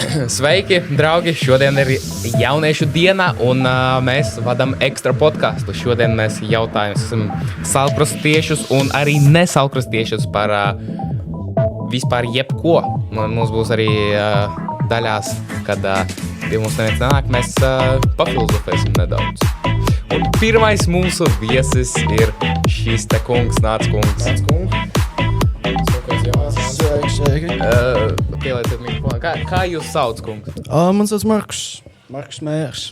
Sveiki, draugi! Šodien ir jauniešu diena, un mēs vadām ekstra podcastu. Šodien mēs jautājam salkrustiešus un arī nesalkrustiešus par vispār jebko. Mums būs arī daļās, kad pie mums neviens nenāk, mēs pafilozofēsim nedaudz. Un pirmais mūsu viesis ir šis te kungs, Nāc kungs. Sveiki. Pielieciet mikrofonu. Kā jūs sauc, kungs? Man sauc Markus. Markus Mērs.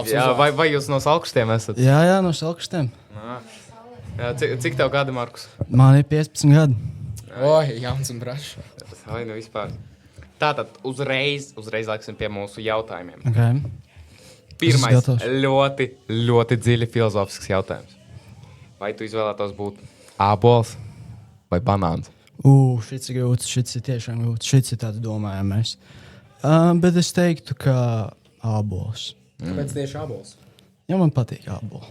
Jā, vai jūs no Salkrustiem esat? Jā, no Salkrustiem. Cik tev gadi, Markus? Man ir 15 gadi. Jauns un brašs. Vai nu vispār? Tātad uzreiz laiksim pie mūsu jautājumiem. Okay. Pirmais, gatavs. ļoti dziļi filozofisks jautājums. Vai tu izvēlētos būt ābols vai banāns? Šits ir grūts, šits ir tiešām grūts, šits ir tāds domājamais. Bet es teiktu, ka ābols. Kāpēc tieši ābols? Ja man patīk āboli.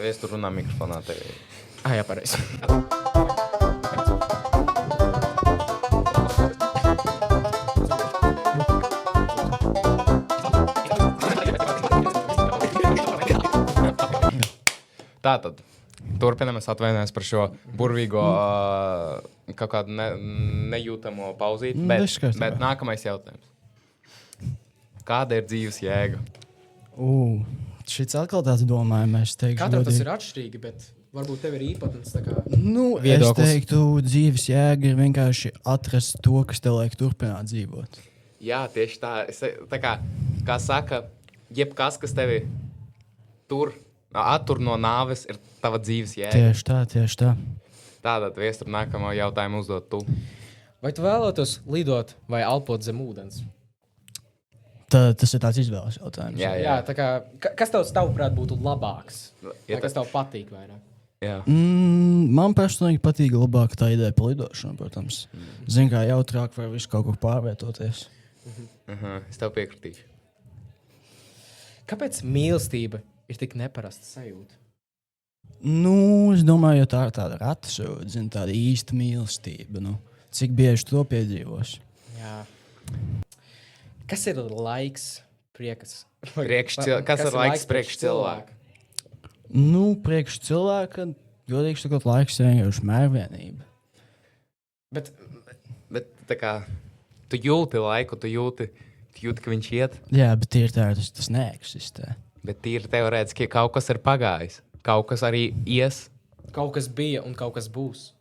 Es tur runā mikrofonā tevi. Jā, pareizi. Tātad, turpinām, es atvainojos par šo burvīgo kaut kādu nejūtamo pauzīti, bet nākamais jautājums. Kāda ir dzīves jēga? Šits atkal tāds domājamais, teikšu. Katram tas ir atšķirīgi, bet varbūt tev ir īpatnes tā kā es viedoklis. teiktu, dzīves jēga ir vienkārši atrast to, kas tev liek turpināt dzīvot. Jā, tieši tā. Tā kā saka, jebkas, kas tevi attur no nāves, ir tava dzīves jēga. Tieši tā. Tātad, Viestur, nākamo jautājumu uzdot tu. Vai tu vēlētos lidot vai elpot zem ūdens? Tas ir tāds izvēles jautājums. Jā, tā kā, kas tavuprāt būtu labāks? Ja Kas tev patīk vairāk? Jā. Man personīgi patīk labāk tā ideja par lidošanu, protams. Zin, kā jautrāk var visu kaut kur pārvietoties. Es tev piekritīšu. Kāpēc mīlestība ir tik neparasta sajūta? Es domāju, jo tā ir tāda rata sajūta, tāda īsta mīlestība. Cik bieži to piedzīvos? Jā. Kas ir laiks prieks? Kas ir laiks priekš cilvēka? Priekš cilvēka, godīgi sakot, laiks ir vienkārši mērvienība. Bet tā kā tu jūti laiku, tu jūti, ka viņš iet. Jā, bet tas neeksistē. Bet tīri teorētiski kaut kas ir pagājis. Kaut kas arī ies. kaut kas bija un kaut kas būs.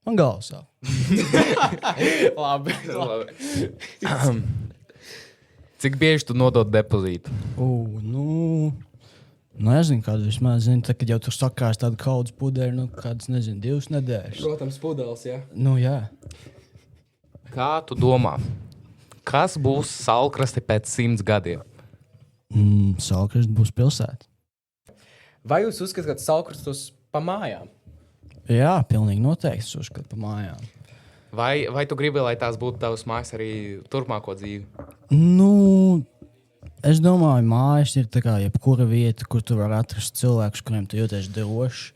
Man galvas sāp. Labi. Cik bieži tu nodod depozītu? Nezinu, kādu vismaz zinu. Tad, kad jau tur sakās tādu kaudzes pudeļu, kādas, 2 nedēļas. Protams, pudeles, jā. Jā. Kā tu domā, kas būs Salkrasti pēc 100 gadiem? Salkrasti būs pilsēta. Vai jūs uzskatāt, ka Salkrastos pa mājām? Jā, pilnīgi noteikti es uzskatu pa mājām. Vai tu gribi, lai tās būtu tavas mājas arī turpmāko dzīvi? Es domāju, mājas ir tā kā jebkura vieta, kur tu vari atrast cilvēkus, kuriem tu jūties droši.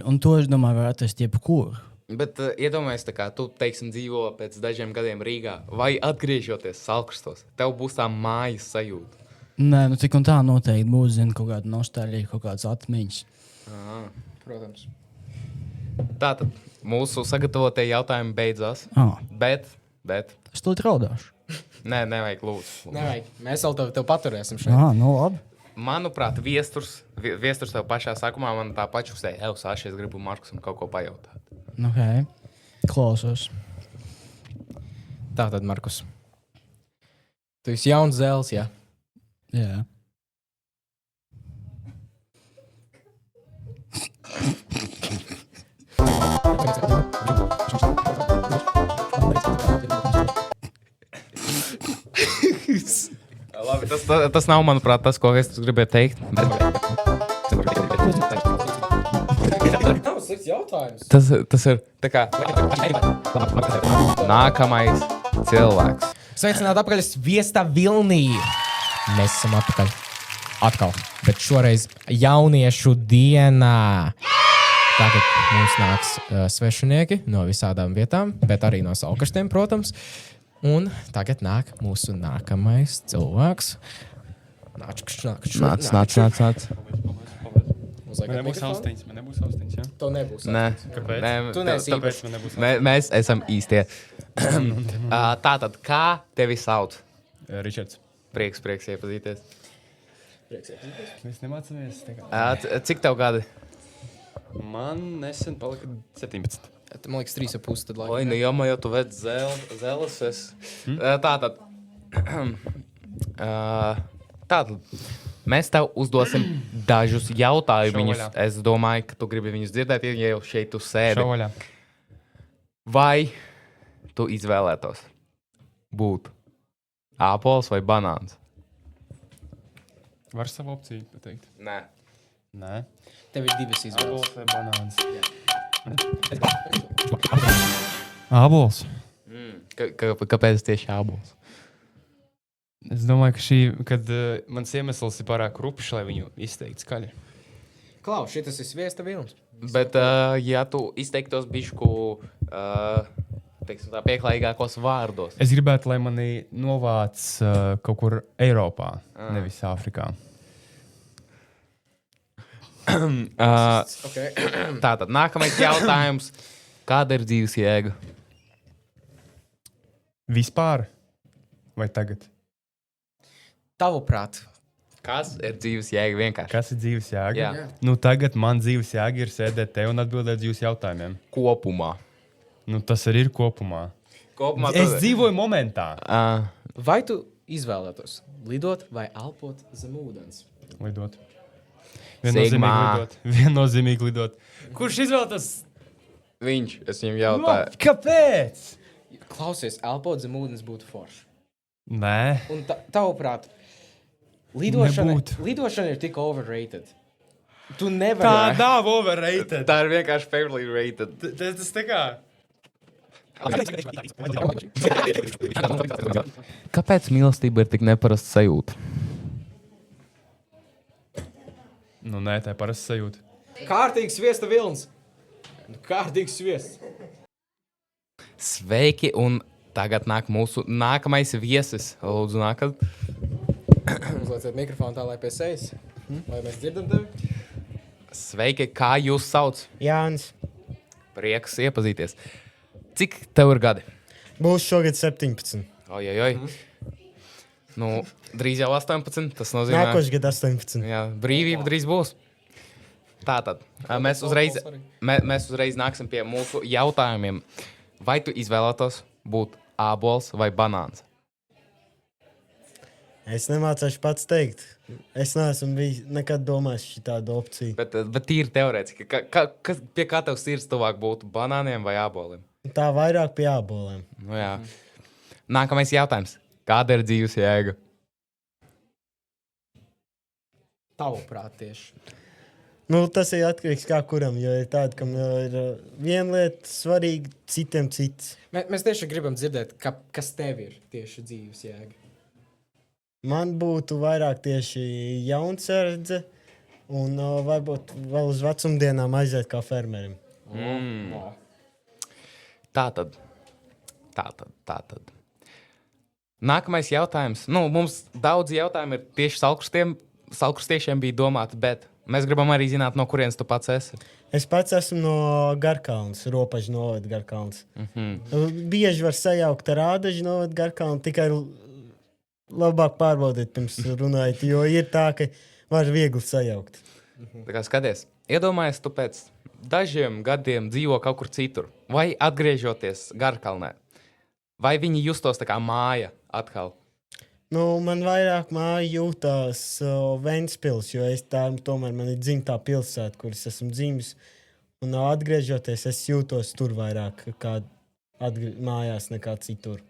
Un to, es domāju, var atrast jebkur. Bet iedomājies, tā kā tu, teiksim, dzīvo pēc dažiem gadiem Rīgā, vai atgriežoties Salkrastos, tev būs tā mājas sajūta? Nē, tik un tā noteikti būs, kaut kāda nostalģija, kaut kādas atmiņas. Protams. Tātad mūsu sagatavotie jautājumi beidzās, bet... Es to raudāšu. Nē, nevajag lūdzu. Nevajag. Mēs vēl tev paturēsim šeit. Labi. Manuprāt, Viesturs tev pašā sākumā man tā pačuksēja, Sāši, es gribu Markusam kaut ko pajautāt. Okay. Klausos. Tātad, Markus. Tu esi jauns zēls, jā? Jā. Labi, tas nav, manuprāt, tas, ko es gribēju teikt. Nav slikts jautājums. Tas ir tā kā nākamais cilvēks. Sveicināt apakaļ Viesta Vilnī. Mēs esam atpakaļ. Atkal. Bet šoreiz jauniešu dienā. Tagad mums nāks svešinieki no visādām vietām, bet arī no Salkrastiem, protams. Un tagad nāk mūsu nākamais cilvēks. Nāc. Man nebūs austiņas, ja? To nebūs. Nē, Kāpēc? Tu neesi Kāpēc īpašs. man nebūs mēs esam īstie. Tātad, kā tevi sauc? Ričards. Prieks iepazīties. Mēs nemācāmies. Cik tev gadi? Man nesen palika 17. Man liekas, 3,5 tad Oi, nu jau tu vec zēles. Tātad. Tātad. Mēs tev uzdosim dažus jautājumus. Šauvaļā. Es domāju, ka tu gribi viņus dzirdēt, ja jau šeit tu sēdi. Šauvaļā. Vai tu izvēlētos būt āpols vai banāns? Var savu opciju pateikt? Nē. Nē. Tev ir divas izvēles. Ābols vai banāns? Ābols. Kāpēc tieši ābols? Es domāju, kad mans iemesls ir pārāk rupšs, lai viņu izteiktu skaļi. Klau, šitas ir sviesta vilns. Bet, ja tu izteiktos bišku, teiksim tā, pieklājīgākos vārdos. Es gribētu, lai mani novāc kaut kur Eiropā, nevis Āfrikā. Okay. Tātad, nākamais jautājums. Kāda ir dzīves jēga? Vispār? Vai tagad? Tavuprāt. Kas ir dzīves jēga vienkārši? Kas ir dzīves jēga? Jā. Nu, tagad man dzīves jēga ir sēdēt te un atbildēt jūsu jautājumiem. Kopumā. Nu, tas arī ir kopumā. Kopumā Es dzīvoju momentā. Vai tu izvēlētos lidot vai elpot zem ūdens? Lidot. Sigmā. Viennozīmīgi lidot. Kurš izvēlētas? Viņš, es viņam jautāju. Kāpēc? Klausies, elpot zem ūdens būtu forši. Nē. Un tavuprāt, lidošana ir tik overrated. Tu Tā nevari. nav overrated. Tā ir vienkārši fairly rated. Tas tā kā. Kāpēc mīlestība ir tik neparasta sajūta? Nu, nē, tā ir parasta sajūta. Kārtīgs sviesta vilns. Kārtīgs sviests. Sveiki, un tagad nāk mūsu nākamais viesis. Lūdzu, nākat. Uzlieciet mikrofonu tā, lai pie sejas. Vai mēs dzirdam tevi? Sveiki, kā jūs sauc? Jānis. Prieks iepazīties. Cik tev ir gadi? Būs šogad 17. Ojojoj. Nu, drīz jau 18. Tas nozīmē, Nākošais gads 18. jā, brīvība drīz būs. Tātad, mēs uzreiz nāksim pie mūsu jautājumiem. Vai tu izvēlētos būt ābols vai banāns? Es nemācīšu pats teikt. Es neesmu nekad domājis par tādu opciju. Bet tīri teorētiski, pie kā tev sirds tuvāk būtu banāniem vai āboliem? Tā vairāk pie āboliem. Nu, jā. Nākamais jautājums. Kāda ir dzīves jēga? Tavuprāt tieši. Nu, tas ir atkarīgs no kuram. Jo ir tāda, kam ir viena lieta svarīga, citiem cits. Mēs tieši gribam dzirdēt, kas tev ir tieši dzīves jēga. Man būtu vairāk tieši jaunsardze un varbūt vēl uz vecumdienām aiziet kā fermerim. Tātad. Nākamais jautājums. Nu, mums daudz jautājumu ir tieši salkrustiešiem bija domāti, bet mēs gribam arī zināt, no kurienes tu pats esi. Es pats esmu no Garkalnas, Ropažu novada Garkalnas. Bieži var sajaukt ar Ādažu novada Garkalnu, tikai labāk pārbaudiet pirms runājot, jo ir tā, ka var viegli sajaukt. Tā kā skaties, iedomājies, tu pēc dažiem gadiem dzīvo kaut kur citur, vai atgriežoties Garkalnē, vai viņi justos tā kā māja atkal? Nu, man vairāk māja jūtās Ventspils, jo tomēr man ir dzimtā pilsēta, kuras esmu dzimis, un atgriežoties, es jūtos tur vairāk kā mājās nekā citur.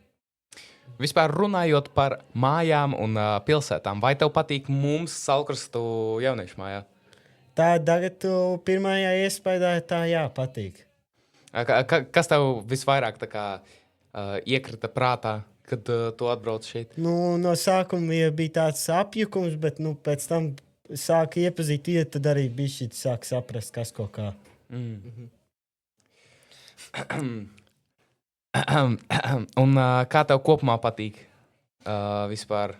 Vispār runājot par mājām un pilsētām, vai tev patīk mums Salkrastu jauniešu mājā? Tā tagad pirmajā iespējā tā jā, patīk. Kas tev visvairāk tā kā iekrita prātā, kad tu atbrauc šeit? Nu, no sākuma bija tāds apjukums, bet pēc tam sāka iepazīt, tad arī bija šī sāk saprast, kas kaut kā. Un kā tev kopumā patīk vispār?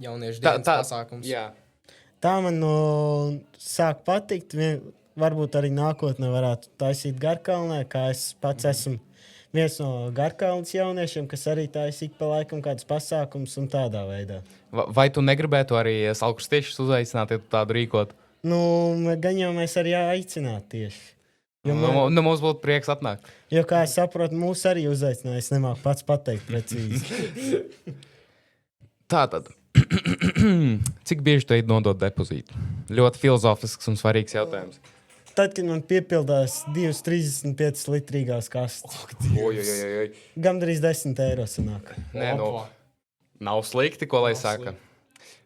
Jauniešu dienas pasākums. Jā. Tā man sāk patikt. Varbūt arī nākotnē varētu taisīt Garkalnē, kā es pats esmu viens no Garkalnas jauniešiem, kas arī taisa ik pa laikam kāds pasākums un tādā veidā. Vai tu negribētu arī salkrustiešus uzaicināt, ja tu tādu rīkot? Gan jau mēs arī aicinātu tieši. Jo, Mums būtu prieks atnākt. jo, kā es saprotu, mūs arī uzaicināja. Es nemāku pats pateikt precīzi. Tātad, cik bieži tu ej nodot depozītu? Ļoti filozofisks un svarīgs jautājums. Tad, kad man piepildās 2,35 litrīgās kastes, Oi. gandrīz 10 eiro sanāk. Nē, nav slikti, ko lai saka.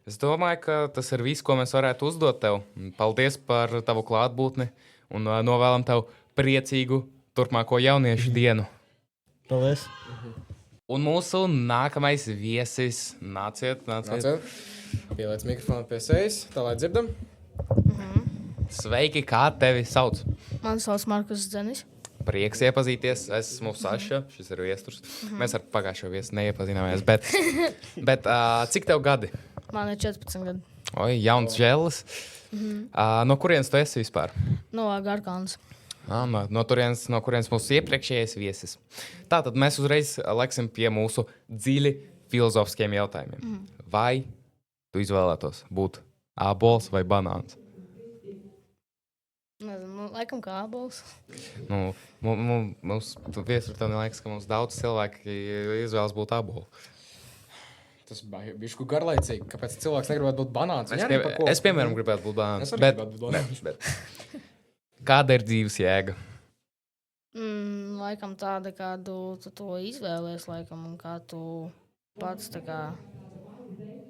Es domāju, ka tas ir viss, ko mēs varētu uzdot tev. Paldies par tavu klātbūtni un novēlam tev priecīgu turpmāko jauniešu dienu. Paldies! Un mūsu nākamais viesis nāciet. Pieliec mikrofonu pie sejas, tā lai dzirdam. Sveiki, kā tevi sauc? Mani sauc Markus Zenis. Prieks iepazīties. Esmu Saša, šis ir viesturs. Mēs ar pagājušo viesu neiepazināmies, bet cik tev gadi? Man ir 14 gadi. Oi, jauns žēlis. No kurienes tu esi vispār? No Garkalnas. No kurienes mūsu iepriekšējais viesis. Tātad mēs uzreiz leksim pie mūsu dziļi filozofiskiem jautājumiem. Vai tu izvēlētos būt ābols vai banāns? Nezinu, laikam kā ābols. Mums viesur tev neliekas, ka mums daudz cilvēki izvēlas būt ābolu. Tas bija bišku garlaicīgi. Kāpēc cilvēks negribētu būt banāns? Es piemēram, gribētu būt banāns. Es arī gribētu būt banāns. Bet kāda ir dzīves jēga? Laikam tāda, kādu tu to izvēlies, laikam, un kā tu pats tā kā...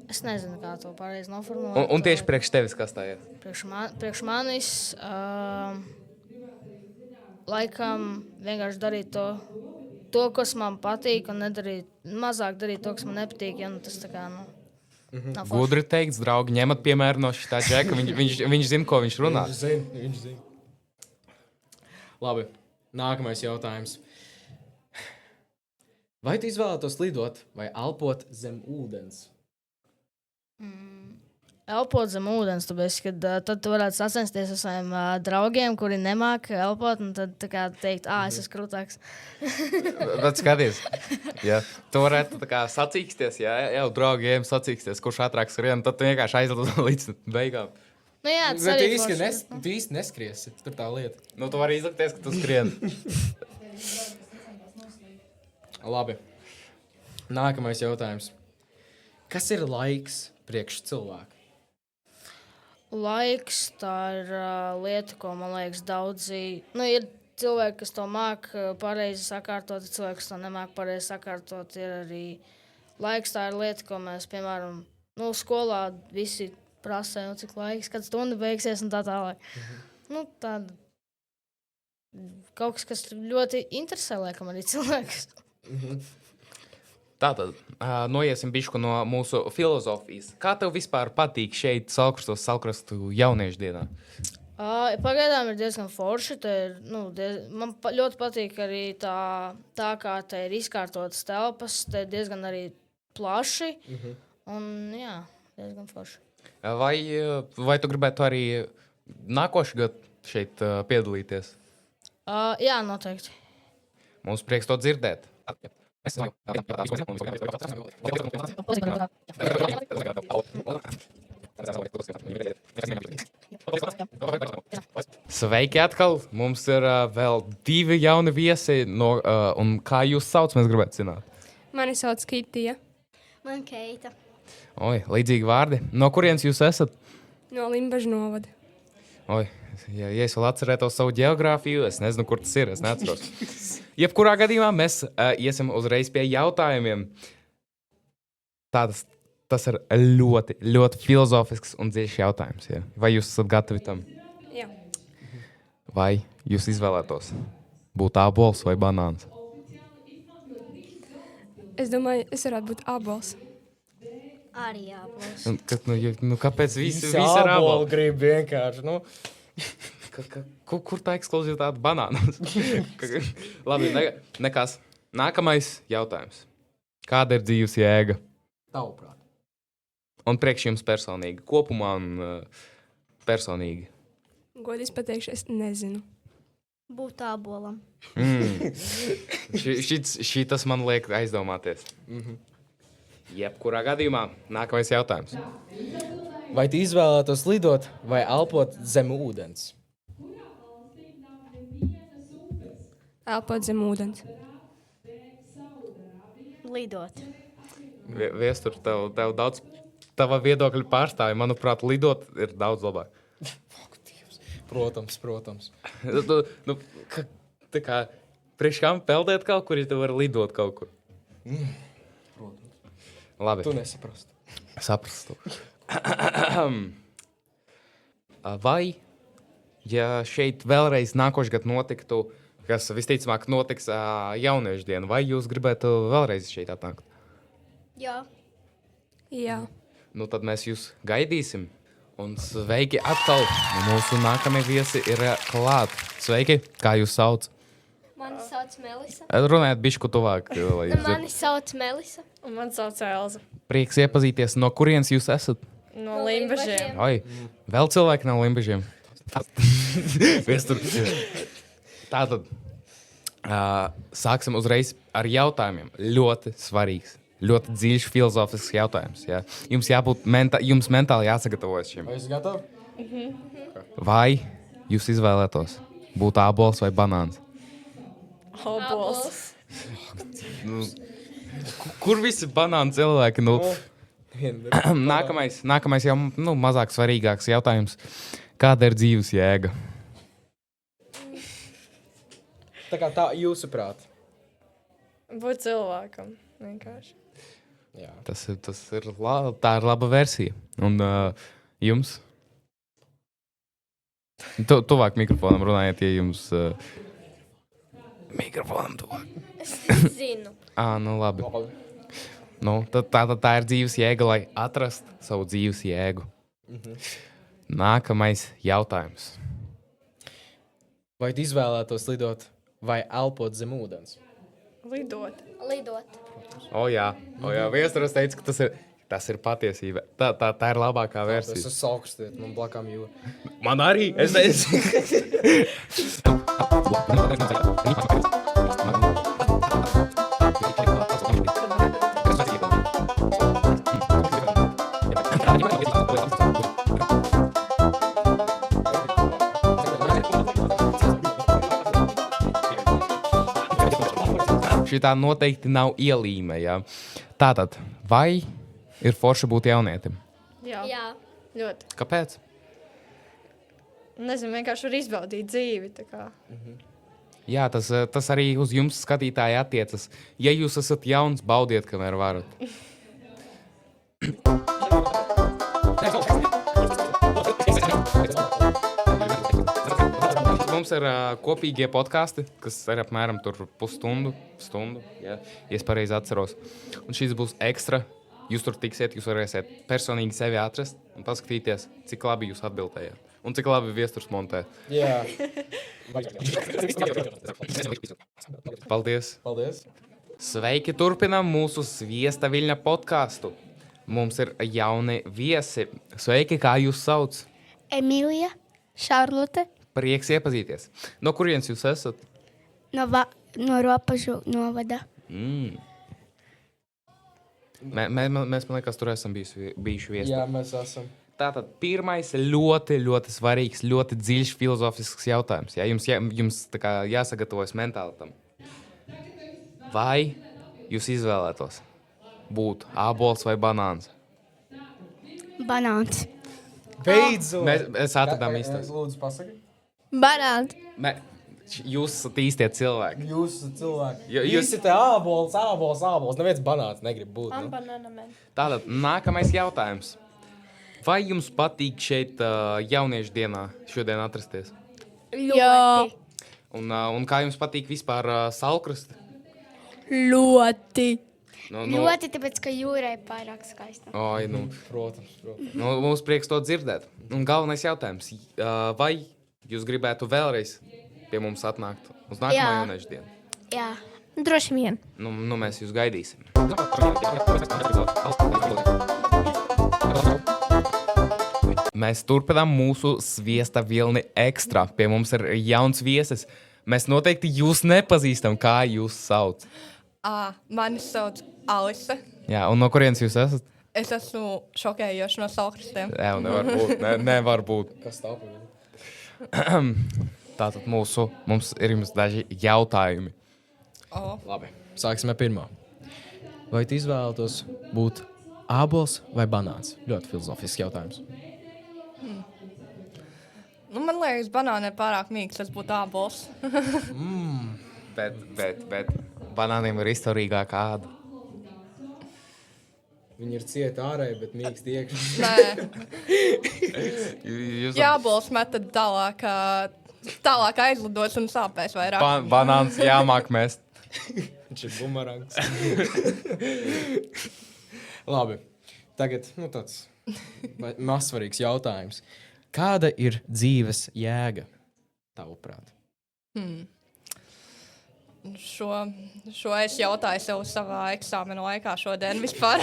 Es nezinu, kā to pareizi noformulēt. Un tieši priekš tevis, kas tā ir? Priekš manis laikam vienkārši darīt to, kas man patīk, un mazāk darīt to, kas man nepatīk. Ja, tas tā kā, nav forši. Gudri teikts, draugi, ņemat piemēru no šitā džeka. Viņš zina, ko viņš runā. Viņš zina. Labi, nākamais jautājums. Vai tu izvēlētos lidot vai elpot zem ūdens? Elpot zem ūdens, tad tu varētu sacensties ar saviem draugiem, kuri nemāk elpot, un tad tā kā teikt, es esmu krūtāks. Bet skaties, ja tu varētu tā kā sacīksties, jau draugiem sacīksties, kurš ātrāk skrien, tad tu vienkārši aizlid līdz beigām. Nu jā, tas Bet arī tu īsti neskriesi, tur tā lieta. Tu vari izlikties, ka tu skrien. Labi. Nākamais jautājums. Kas ir laiks priekš cilvēku? Laiks, tā ir lieta, ko, man liekas, daudzi... ir cilvēki, kas to māk pareizi sakārtot, ir cilvēki, kas to nemāk pareizi sakārtot. Ir arī laiks, tā ir lieta, ko mēs, piemēram, skolā visi prasē, cik laiks, kad stunda beigsies un tā tālāk. Tāda kaut kas ļoti interesē, laikam, arī cilvēkus. Tātad, noiesim bišku no mūsu filozofijas. Kā tev vispār patīk šeit Salkrastu jauniešu dienā? Pagaidām ir diezgan forši. Man ļoti patīk arī tā kā te ir izkārtotas telpas. Te ir diezgan arī plaši. Un jā, diezgan forši. Vai tu gribētu arī nākošu gadu šeit piedalīties? Jā, noteikti. Mums prieks to dzirdēt. Sveiki atkal! Mums ir vēl 2 jauni viesi. Un kā jūs sauc, mēs gribētu zināt? Mani sauc Kitija. Man Keita. Oi, līdzīgi vārdi. No kurienes jūs esat? No Limbažu novada. Oi, ja es vēl atcerētos savu geogrāfiju, es nezinu, kur tas ir, es neatceros. Jebkurā gadījumā mēs iesim uzreiz pie jautājumiem. Tas ir ļoti, ļoti filozofisks un dziļš jautājums. Ja? Vai jūs esat gatavi tam? Jā. Vai jūs izvēlētos būt ābols vai banāns? Es domāju, es varētu būt ābols. Arī jābūt. Kāpēc visi ir ābolu āboli? grib vienkārši, Kur tā ekskluzivitāte banānos? Labi, nekas. Nākamais jautājums. Kāda ir dzīves jēga? Tavuprāt. Un priekš jums personīgi, kopumā un personīgi. Godīgi pateikšu, es nezinu. Būt ābolam. Šī tas man liek aizdomāties. Jebkurā gadījumā nākamais jautājums. Vai tu izvēlētos lidot vai elpot zem ūdens? Elpot zem ūdens. Lidot. Viestur, tev daudz tava viedokļa pārstāvja. Manuprāt, lidot ir daudz labāk. Protams. Tā kā priekš kam peldēt kaut kur, ja tu vari lidot kaut kur? Labi. Tu nesaprastu. Saprastu. Vai, ja šeit vēlreiz nākošais gads notiktu, kas visticamāk notiks jauniešu dienu, vai jūs gribētu vēlreiz šeit atnākt? Jā. Jā. Nu, tad mēs jūs gaidīsim. Un sveiki atkal. Mūsu nākamie viesi ir klāt. Sveiki, kā jūs sauc? Mani sauc Melisa. Runājiet bišķi tuvāk. Mani sauc Melisa. Un man sauc Elza. Prieks iepazīties. No kurienes jūs esat? No Limbažiem. Oi, vēl cilvēki no Limbažiem. Viestur. Tātad, sāksim uzreiz ar jautājumiem. Ļoti svarīgs. Ļoti dziļš filozofisks jautājums. Ja? Jums jābūt jums mentāli jāsagatavojas šim. Vai jūs gatavi? Vai jūs izvēlētos būt ābols vai banāns? Obols. Kur visi banāni cilvēki? Nu, nākamais jau mazāk svarīgāks jautājums. Kāda ir dzīves jēga? Tā kā tā jūsuprāt. Būt cilvēkam. Vienkārši. Jā. Tā ir laba versija. Un jums? Tuvāk mikrofonam runājiet, ja jums mikrofonam tuvāk. Es zinu. Nu labi. Nu, tā ir dzīves jēga, lai atrastu savu dzīves jēgu. Nākamais jautājums. Vai tu izvēlētos lidot vai elpot zem ūdens? Lidot. Jā, Viestures teica, ka tas ir patiesība. Tā ir labākā versija. Es esmu augsts, man blakām jūra. Man arī. Šitā noteikti nav ielīme. Ja? Tātad, vai ir forši būt jaunietim? Jā. Ļoti. Kāpēc? Nezinu, vienkārši var izbaudīt dzīvi. Tā kā. Jā, tas arī uz jums skatītāji attiecas. Ja jūs esat jauns, baudiet, kamēr varat. Mums ir kopīgie podkasti, kas ir apmēram pusstundu, ja es pareizi atceros. Un šis būs ekstra. Jūs tur tiksiet, jūs varēsiet personīgi sevi atrast un paskatīties, cik labi jūs atbildējāt. Un cik labi Viesturs montē. Jā. Paldies. Paldies. Sveiki, turpinām mūsu Sviesta Viļņa podcastu. Mums ir jauni viesi. Sveiki, kā jūs sauc? Emīlija, Šarlote, Prieks iepazīties. No kurienes jūs esat? no Ropažu novada. Mēs, man liekas, tur esam bijuši viesi. Jā, mēs esam. Tātad pirmais ļoti, ļoti svarīgs, ļoti dziļš filozofisks jautājums. Ja? Jums tā kā jāsagatavojas mentāli tam. Vai jūs izvēlētos būt ābols vai banāns? Banāns. Beidzot! Mēs atradām īstos. Lūdzu, pasaki. Banāns. Jūs esat īstie cilvēki. Jūs esat cilvēki. Jūs esat ābols. Neviens banāns negrib būt. Man Nu? banāna man. Tātad nākamais jautājums. Vai jums patīk šeit jauniešu dienā šodien atrasties? Jā. Un kā jums patīk vispār Salkrasti? Ļoti. Nu, Ļoti, tāpēc, ka jūra ir pārāk skaista. Oi, Protams. mums prieks to dzirdēt. Un galvenais jautājums. Vai jūs gribētu vēlreiz pie mums atnākt uz nākamā Jā. jauniešu dienu? Jā, droši vien. Nu mēs jūs gaidīsim. Mēs turpinām mūsu sviesta vilni ekstra. Pie mums ir jauns viesis. Mēs noteikti jūs nepazīstam, kā jūs sauc. Mani sauc Alise. Jā, un no kurienes jūs esat? Es esmu šokējoša no Salkristiem. Jā, nevar būt. Nevar būt. Kas stāv? Tātad mums ir jums daži jautājumi. Labi, sāksim ar pirmo. Vai tu izvēlētos būt ābols vai banāns? Ļoti filozofisks jautājums. Nu, man liekas, banāna ir pārāk mīgs, tas būtu ābols. Bet banāniem ir izturīgāka āda. Viņi ir cieti ārēji, bet mīksti iekšā. Nē, jābols met tad tālāk aizlidos un sāpēs vairāk. Banāns jāmāk mest. Viņš ir bumerangs. Labi, tagad tāds mazsvarīgs jautājums. Kāda ir dzīves jēga, tavuprāt? Šo es jautāju sev savā eksāmena laikā šodien vispār.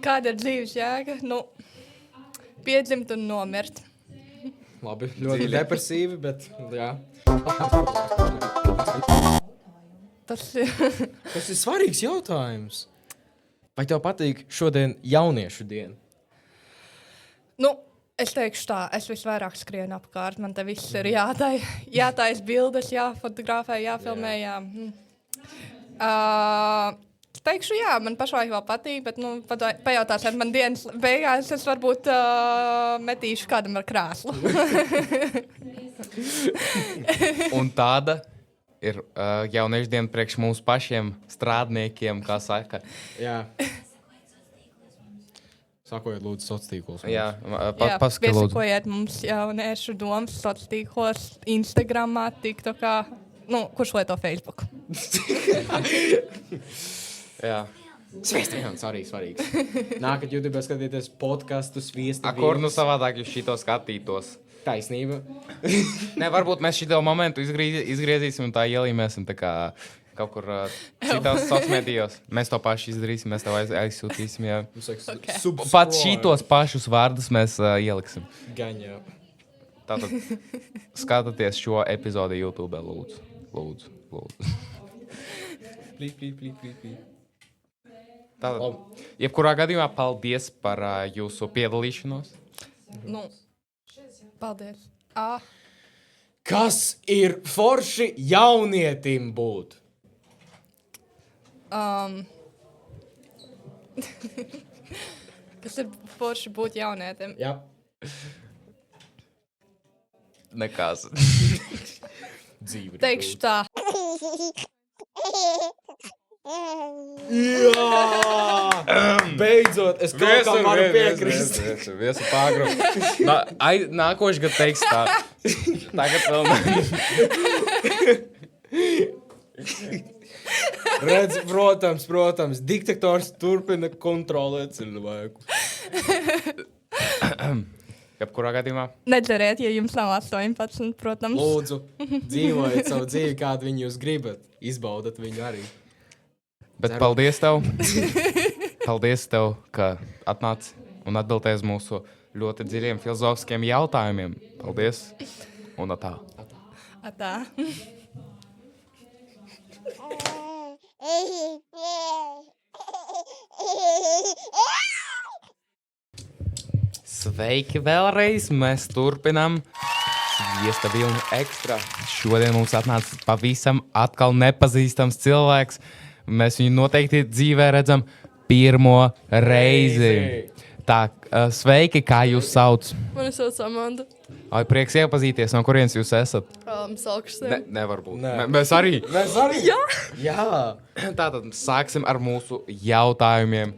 Kāda ir dzīves jēga? Nu, piedzimt un nomirt. Labi, ļoti depresīvi, bet jā. Tas ir svarīgs jautājums. Vai tev patīk šodien jauniešu diena? Nu, es teikšu tā, es visvairāk skrienu apkārt. Man te viss ir jātais bildes, jāfotografē, jāfilmē, jā. Es teikšu, jā, man pašai vēl patīk, bet, nu, pajautāsiet man dienas beigās, es varbūt metīšu kādam ar krāslu. Un tāda ir jauniešu diena priekš mums pašiem strādniekiem, kā saka. Jā. Sakojiet, lūdzu, sociālos tīklos. Jā, pasakiet, lūdzu. Piesakojiet mums jauniešu domas sociālos tīklos, Instagramā, TikTokā, nu, kurš lieto Facebook. Jā. Sviesta vilnis arī svarīgs. Nākat YouTube skatīties podcastu Sviesta vilnis. Kur nu savādāk jūs šito skatītos? Taisnība. Ne, varbūt mēs šito momentu izgriezīsim un tā ielīmēsim tā kā kaut kur citās sociālmedijos. Mēs to paši izdarīsim, mēs tev aizsūtīsim. Jā. Okay. Pat šitos pašus vārdus mēs ieliksim. Gan jau. Tātad skatieties šo epizodi YouTube, lūdzu. Plīt. Tātad, jebkurā gadījumā paldies par jūsu piedalīšanos. Nu, paldies. Kas ir forši jaunietim būt? Kas ir forši būt jaunietim? Jā. Nekas. Dzīve. Teikšu tā. Jā! Beidzot, es kaut kā varu piekrist. Viesu pāgru. Nākošais gadu teiks tā. Tagad vēl Redz, protams, diktators turpina kontrolēt cilvēku. Jebkurā gadījumā. Nedzeriet, ja jums nav 18, protams. Lūdzu, dzīvojiet savu dzīvi, kādu viņu jūs gribat. Izbaudat viņu arī. Bet paldies tev. Paldies tev, ka atnāci un atbildēji uz mūsu ļoti dziļiem filozofiskiem jautājumiem. Paldies. Un atā. Atā. Sveiki vēlreiz. Mēs turpinām Sviesta vilni ekstra. Šodien mums atnāca pavisam atkal nepazīstams cilvēks. Mēs viņu noteikti dzīvē redzam pirmo reizi. Tā, sveiki, kā jūs sauc? Mani sauc Amanda. Ai, prieks iepazīties, no kurienes jūs esat? Salkristiem. Nevar būt. Mēs arī. Jā. Jā. Tātad sāksim ar mūsu jautājumiem.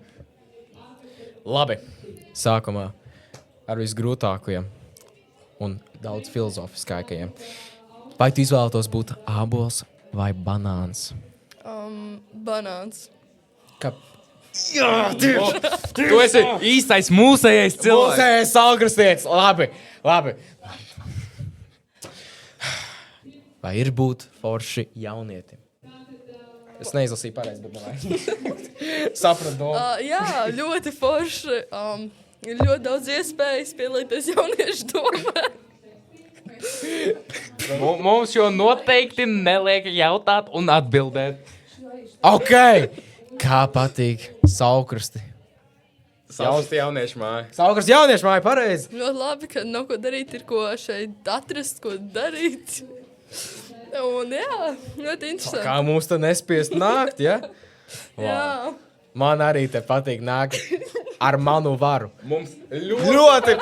Labi, sākumā ar visgrūtākajiem un daudz filozofiskākajiem. Vai tu izvēlētos būt ābols vai banāns? Banāns. Jā, tu esi īstais mūsējais cilvēks. Mūsējais salkrastietis. Labi. Vai ir būt forši jaunietim? Es neizlasīju pareizi, bet Sapratu domu. Jā, ļoti forši. Ir ļoti daudz iespējas pielīties jauniešu domē. Mums jau noteikti neliek jautāt un atbildēt. Ok! Kā patīk saukrasti? Saukrasti jauniešu māja. Saukrasti jauniešu māja, pareizi. Ļoti labi, ka nav ko darīt, ir ko šeit atrast, ko darīt. Un jā, ļoti interesanti. Kā mums te nespiest nākt, ja? Jā. Man arī te patīk nākt ar manu varu. Mums Ļoti.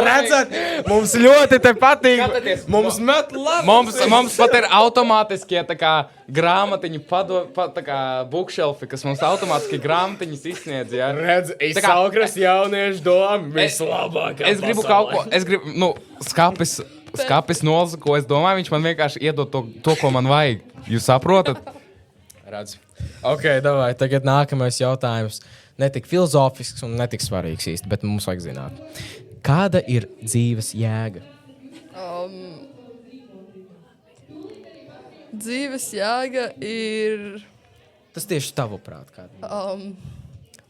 Redzat, mums ļoti te patīk. Skatieties, Mums met labi. Mums pat ir automātiskie tā kā grāmatiņu tā kā bookshelfi, kas mums automātiski grāmatiņas izsniedz, jā. Redz, Tā kā- izsaukras jauniešu domu. Vislabākā Es gribu kaut ko, skapis nolasa, ko es domāju, viņš man vienkārši iedod to, ko man vajag. Jūs saprotat? Redz. Ok, davai, tagad nākamais jautājums. Ne tik filozofisks un ne tik svarīgs īsti, bet mums vajag zināt. Kāda ir dzīves jēga? Dzīves jēga ir, Tas tieši tavuprāt, kāda?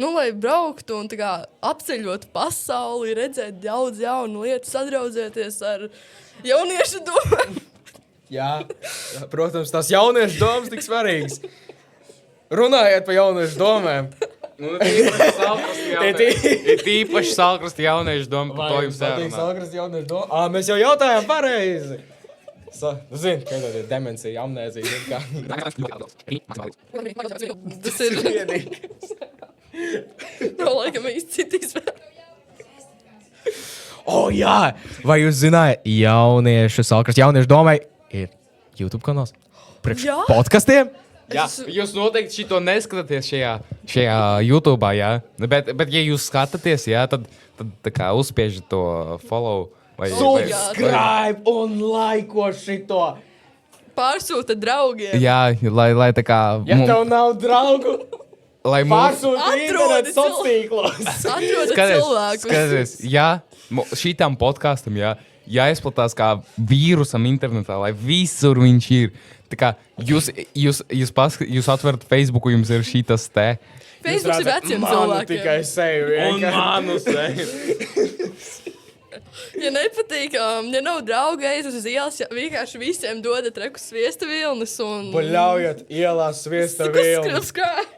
lai brauktu un tā kā apceļotu pasauli, redzēt daudz jaunu lietu, sadraudzēties ar jauniešu domām. Jā, protams, tās jauniešu domas tik svarīgas. Runājiet par jauniešu domām. Ir tīpaši salkrasti jauniešu doma, par to jums patīk jārunā. salkrasti jauniešu domu? Mēs jau jautājām pareizi. Zini, kāda ir demencija, amnēzija. Tas ir laikam īsti citīs. Jā! Vai jūs zinājāt, jauniešu domai ir YouTube kanāls? Priekš Jā. podkastiem? Jā, jūs noteikti šito neskatāties šajā YouTube, jā. Bet ja jūs skatāties, jā, tad tā kā uzspiežat to follow. Subscribe un laiko šito. Pārsūta draugiem. Jā, lai tā kā... Ja tev nav draugu, Lai pārsūti Atrodi internetu sociālos. Atrodat cilvēkus. Skaties, jā, šitam podkastam, jā, jāizplatās kā vīrusam internetā, lai visur viņš ir. Tā kā jūs atverat Facebooku, jums ir šitas te. Facebooks ir veciem cilvēkiem. Tikai sevi. Manu sevi. Ja nepatīk, ja nav draugi, ejiet uz ielas, ja vienkārši visiem dodat rekus sviesta vilnas un... Ļaujat ielās sviesta vilnas.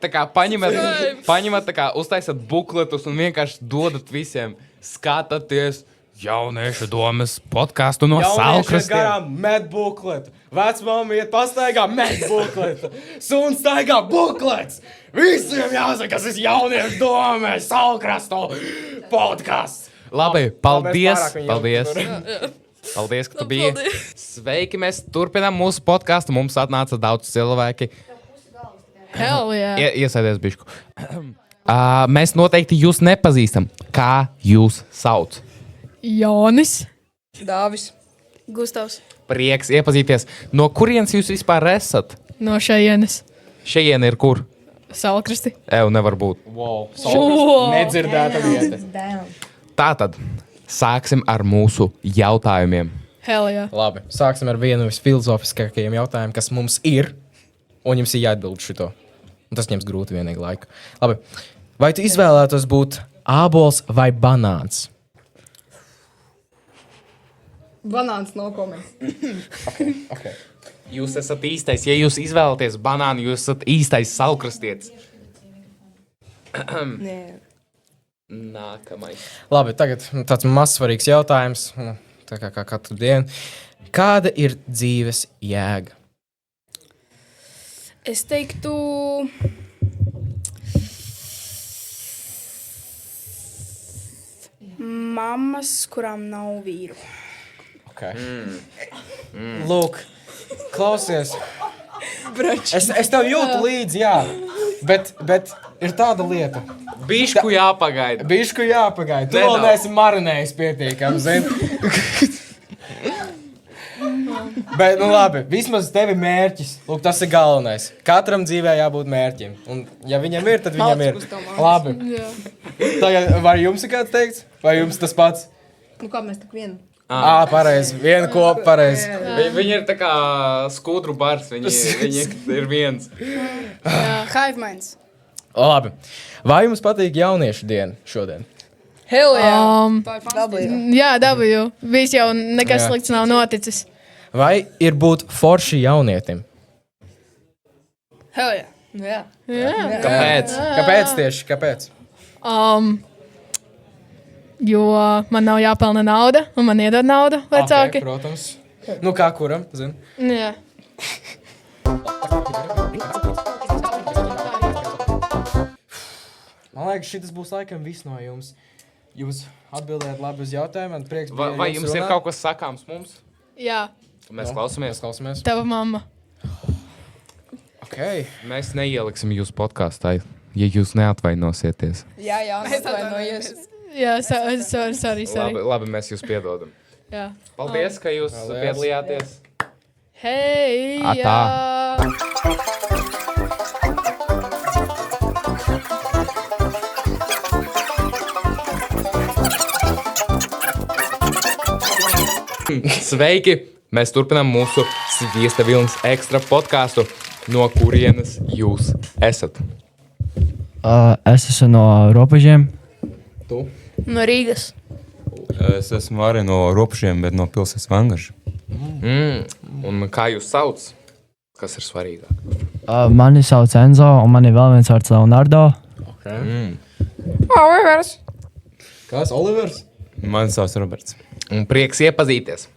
Tā kā paņemat, tā kā uztaisat bukletus un vienkārši dodat visiem skatāties jauniešu domas podcastu no Jaunieši salkrastiem. garām met bukletu. Vecmāma iet pastaigā, met bukletu. Suns staigā buklets. Visiem jāsaka, kas ir jauniešu domē, salkrastu podcasts. Labi, paldies. Mēs pārāk Paldies. viņu Paldies, ka tu biji. Paldies. Sveiki, mēs turpinām mūsu podcastu. Mums atnāca daudz cilvēki. Hell, jā. Iesēdies bišku. Mēs noteikti jūs nepazīstam. Kā jūs sauc? Jonis. Dāvis. Gustavs. Prieks iepazīties. No kurienes jūs vispār esat? No šejienes. Šejiena ir kur? Salkrasti. Nevar būt. Wow, Wow. nedzirdēta vieta. Tātad sāksim ar mūsu jautājumiem. Hell, jā. Labi, sāksim ar vienu no visfilozofiskākajiem jautājumiem, kas mums ir, un jums ir jāatbild šito. Un tas ņems grūti vienīgi laiku. Labi, vai tu izvēlētos būt ābols vai banāns? Banāns no komens. Okay. Jūs esat īstais. Ja jūs izvēlaties banānu, jūs esat īstais salkrastietis. Nākamais. Labi, tagad tāds mazsvarīgs jautājums, tā kā katru dienu. Kāda ir dzīves jēga? Es teiktu, mammas, kurām nav vīru. Okay. Lūk, klausies. Es tev jūtu līdzi, jā. Bet ir tāda lieta. Bišku jāpagaida. Bišku jāpagaida. Tu vēl neesi marinējis pietiekami, zini. Bet, nu labi, vismaz tev ir mērķis. Lūk, tas ir galvenais. Katram dzīvē jābūt mērķim. Un, ja viņam ir, tad viņam ir. Labi. Tagad, vai jums ir kāds teikts? Vai jums tas pats? Nu kā mēs tak vienu? Pareizi. Viena kopa, pareizi. Viņi ir tā kā skudru bars, viņi ir viens. Hive minds. Labi. Vai jums patīk jauniešu diena šodien? Hell yeah. Jā, W. Viss jau nekas slikts nav noticis. Vai ir būt forši jaunietim? Hell yeah. Kāpēc? Kāpēc tieši? Kāpēc? Jo man nav jāpelna nauda, un man iedod naudu vecāki. Okay, protams. Nu kā kuram, zini? Jā. Man liekas, šis būs laikam viss no jums. Jūs atbildējat labi uz jautājumu. Vai jums ir kaut kas sakāms mums? Jā. Mēs klausamies. Tava mamma. Okay. Mēs neieliksim jūsu podkāstā, ja jūs neatvainosieties. Jā, mēs atvainojamies. Jā, sorry. Labi, mēs jūs piedodam. Jā. Paldies, ka jūs piedalījāties. Hei! Atā! Sveiki! Mēs turpinām mūsu Sviesta Vilnas ekstra podkāstu. No kurienes jūs esat? Es esmu no Robežiem. Tu? No Rīgas. Es esmu arī no Robežiem, bet no pilsētas Vangaža. Un kā jūs sauc? Kas ir svarīgāk? Mani sauc Enzo, un man ir vēl viens vārds Leonardo. Olivers. Kas? Olivers? Mani sauc Roberts. Un prieks iepazīties.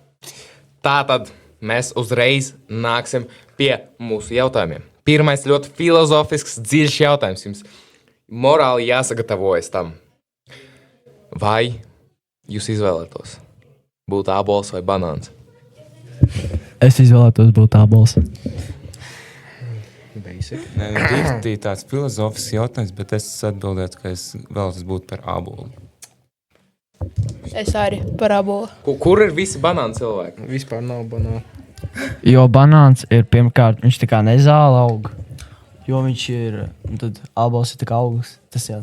Tātad mēs uzreiz nāksim pie mūsu jautājumiem. Pirmais ļoti filozofisks, dziļš jautājums. Jums morāli jāsagatavojas tam. Vai jūs izvēlētos būt ābols vai banāns? Es izvēlētos būt ābols. Nē, tāds filozofisks jautājums, bet es atbildētu, ka es vēlos būt par ābolu. Es arī par ābolu. Kur ir visi banāni cilvēki? Vispār nav banāni. Jo banāns ir pirmkārt, viņš tā kā nezāla aug. Jo viņš ir, un tad ābols ir tā kā auglis. Tas jā.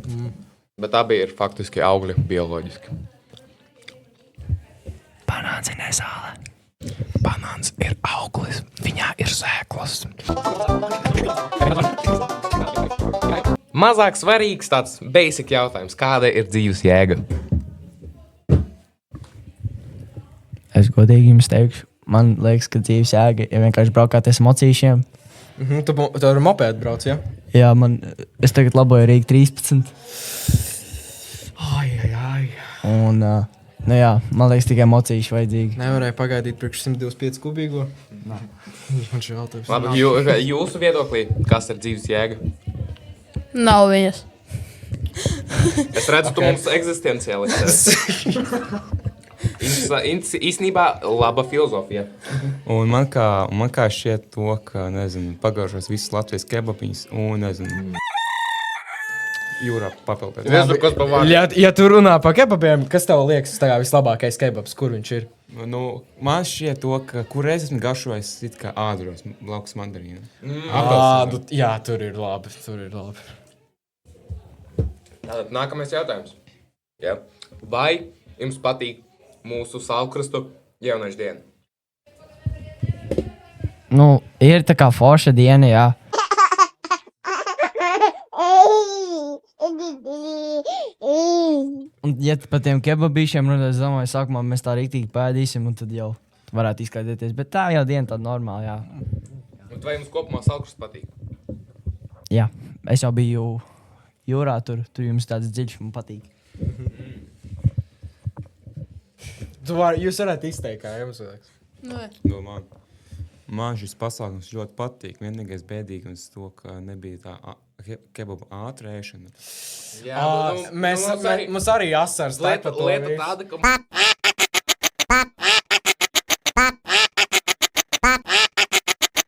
Bet abi ir faktiski augļi bioloģiski. Banāns ir nezāle. Banāns ir auglis, viņā ir sēklas. Mazāk svarīgs tāds basic jautājums. Kāda ir dzīves jēga? Es godīgi jums teikšu, man liekas, ka dzīves jēga ir vienkārši braukāties mocīšiem. Tu ar mopēdu brauc, jā? Jā, es tagad laboju Rīga 13. Ai. Un, nu jā, man liekas, tikai mocīši vajadzīgi. Nevarēja pagaidīt priekš 125 kubīgo? Nē. Man šī jautājums. Labi, jūsu viedoklī, kas ir dzīves jēga? Nav viņas. Es redzu, tu mums eksistenciālists. Īstenībā laba filozofija. Un man kā šķiet to, ka, pagājušos visus Latvijas kebapiņus un, jūrā papildēt. Ja tu runā par kebabiem, kas tev liekas vislabākais kebabs? Kur viņš ir? Man šķiet to, ka kurreiz esmu garšojis it kā ādros, laukas mandarīnu. Jā, tur ir labi. Nākamais jautājums. Ja. Vai jums patīk mūsu Salkrastu jauniešu dienu? Ir tā kā forša diena, jā. Un, ja par tiem kebabīšiem runāt, es domāju, sākumā mēs tā rīktīgi pēdīsim, un tad jau varētu izskaidroties. Bet tā jau diena tāda normāla, jā. Un vai jums kopumā Salkrasts patīk? Jā, es jau biju jūrā, tur jums tāds dziļš, man patīk. Jūs varētu izteikt, kā jums liekas. Man šis pasākums ļoti patīk. Vienīgais bēdīgums to, ka nebija tā kebaba ātrēšana. Mums arī asars. Lieta tāda, ka...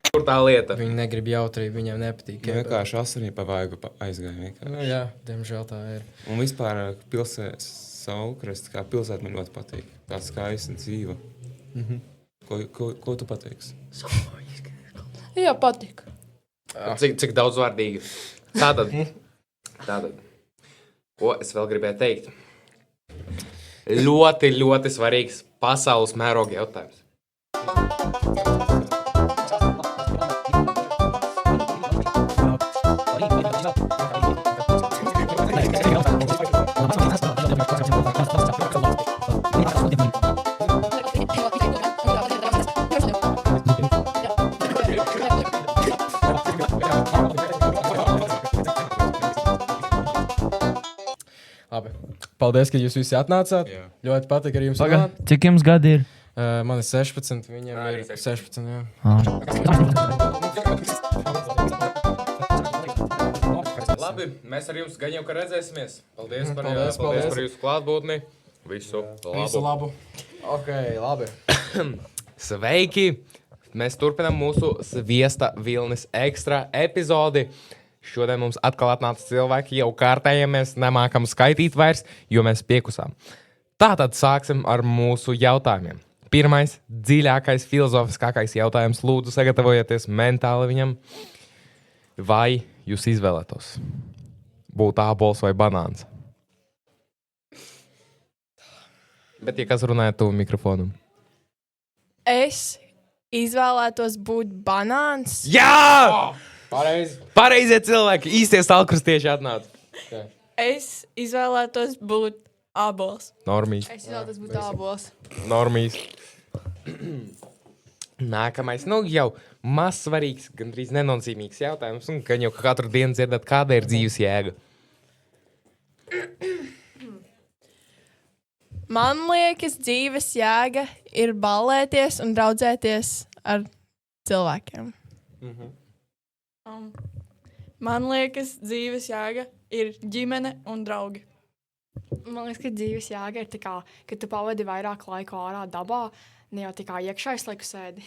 Kur tā lieta? Viņi negrib jautrību, viņiem nepatīk. Vienkārši asarī pa vaigu aizgāja. Jā, diemžēl tā ir. Un vispār pilsētas Salkrasts, kā pilsēta man ļoti patīk. Tā skaista dzīva. Ko tu pateiksi? Jā, patīk. Cik daudz vārdīgi. Tātad. Ko es vēl gribēju teikt? Ļoti, ļoti svarīgs pasaules mēroga jautājums. Labi. Paldies, ka jūs visi atnācāt. Jā. Ļoti patīk ar jums. Paga, cik jums gadi ir? Man ir 16, viņam ir 16. Jā. Labi, mēs ar jums gan jau redzēsimies. Paldies par jūsu klātbūtni. Visu labu. Ok, labi. Sveiki! Mēs turpinām mūsu Sviesta Vilnis ekstra epizodi. Šodien mums atkal atnāca cilvēki, jau kārtējie mēs nemākam skaitīt vairs, jo mēs piekusām. Tātad sāksim ar mūsu jautājumiem. Pirmais, dziļākais, filozofiskākais jautājums. Lūdzu, sagatavojieties mentāli viņam. Vai jūs izvēlētos būt ābols vai banāns? Bet, ja kas runāja tuvu mikrofonu? Es izvēlētos būt banāns. Jā! Pareizie cilvēki, īstie stalkrustieši atnāca. Okay. Es izvēlētos būt ābols. Normīs. Es izvēlētos būt ābols. Normīs. Nākamais, jau maz svarīgs, gandrīz nenozīmīgs jautājums, un gan jau katru dienu dzirdat, kāda ir dzīves jēga. Man liekas, dzīves jēga ir ballēties un draudzēties ar cilvēkiem. Man liekas, dzīves jēga ir ģimene un draugi. Man liekas, ka dzīves jēga ir tā kā, ka tu pavadi vairāk laiku ārā dabā, ne jau tikai iekšā laiku sēdi.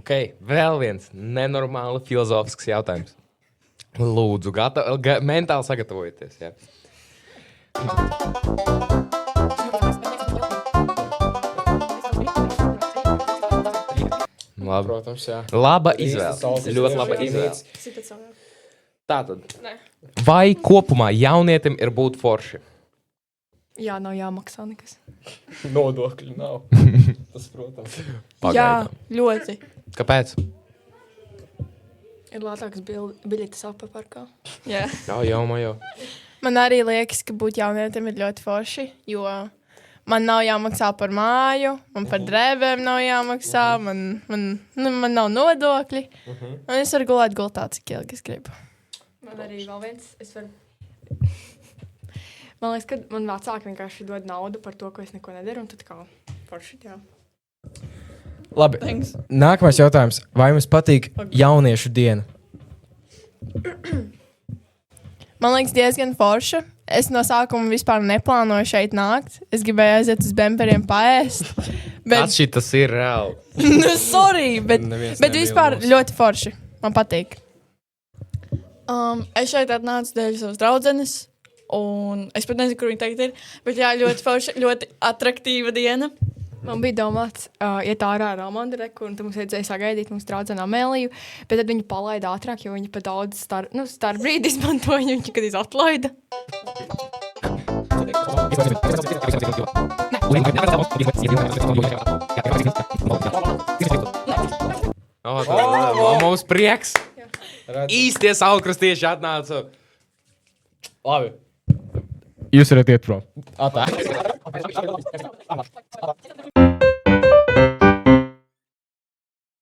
Ok, vēl viens nenormāli filozofisks jautājums. Lūdzu, mentāli sagatavojieties. Jā. Labi. Protams, jā. Laba izvēle. Ļoti laba izvēle. Tātad. Nē. Vai kopumā jaunietim ir būt forši? Jā, nav jāmaksā nekas. Nodokļi nav. Tas, protams. Pagaidām. Jā, ļoti. Kāpēc? Ir lētākas biļetes apparkā. Jā. Jau. Man arī liekas, ka būt jaunietim ir ļoti forši, jo man nav jāmaksā par māju, man par drēbēm nav jāmaksā, man nav nodokļi. Un es varu gulēt gultā, cik ilgi es gribu. Man arī vēl viens. Man liekas, ka man vecāki vienkārši dod naudu par to, ko es neko nedaru, un tad kā forši, jā. Labi, Thanks. Nākamais jautājums. Vai jums patīk jauniešu diena? Man liekas diezgan forša. Es no sākuma vispār neplānoju šeit nākt. Es gribēju aiziet uz bemperiem paēst. Tas šitas ir reāli. Sorry, bet vispār ļoti forši. Man patīk. Es šeit atnācu dēļ savas draudzenes, un es pat nezinu, kur viņa tagad ir, bet jā, ļoti forša, ļoti atraktīva diena. Man bija domāts, iet ārā ar Amandu Reku, un tad mums vajadzēja sagaidīt mums draudzeni Amēliju, bet tad viņu palaida ātrāk, jo viņa pa daudz starpbrīdi izmantoja, viņa kad atlaida. Mums prieks! Īstie saulkrustieši atnāca! Labi. Jūs varat iet prom. Atā.